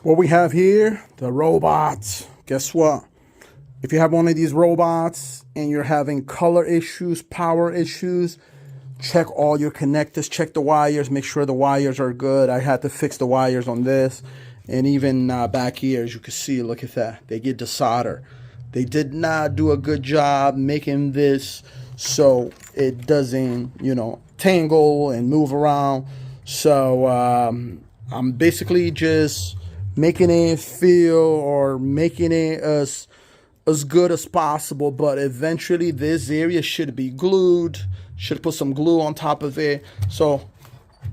What we have here, the robots. Guess what? If you have one of these robots and you're having color issues, power issues, check all your connectors, check the wires, make sure the wires are good. I had to fix the wires on this. And even back here, as you can see, look at that. They get desolder. They did not do a good job making this so it doesn't, tangle and move around. So I'm basically just making it feel or making it as good as possible, but eventually this area should be glued. Should put some glue on top of it. So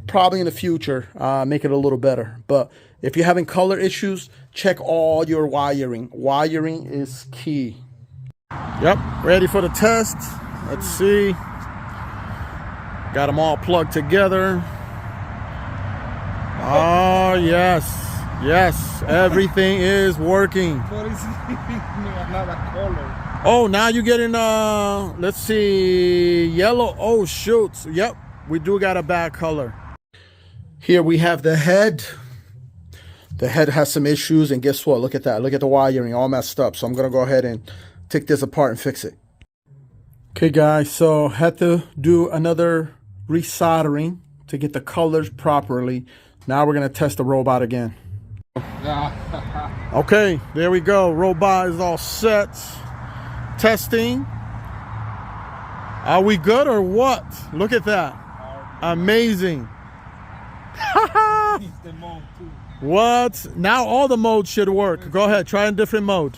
probably in the future, make it a little better. But if you're having color issues, check all your wiring. Wiring is key. Yep, ready for the test. Let's see. Got them all plugged together. Oh, yes. Yes, everything is working. Oh, now you're getting, let's see, yellow. Oh, shoot. Yep, we do got a bad color. Here we have the head. The head has some issues, and guess what? Look at that. Look at the wiring, all messed up. So I'm going to go ahead and take this apart and fix it. Okay, guys, so had to do another resoldering to get the colors properly. Now we're going to test the robot again. Okay, there we go. Robot is all set. Testing. Are we good or what? Look at that. Amazing. What? Now all the modes should work. Go ahead, try a different mode.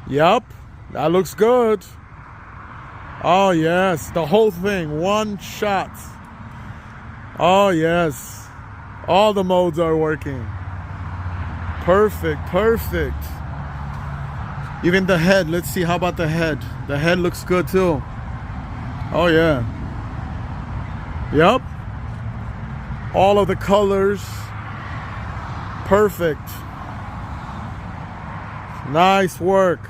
Yep, that looks good. Oh yes, the whole thing, one shot. Oh yes, all the modes are working. Perfect, perfect. Even the head, let's see, how about the head? The head looks good too. Oh yeah. Yep. All of the colors. Perfect. Nice work.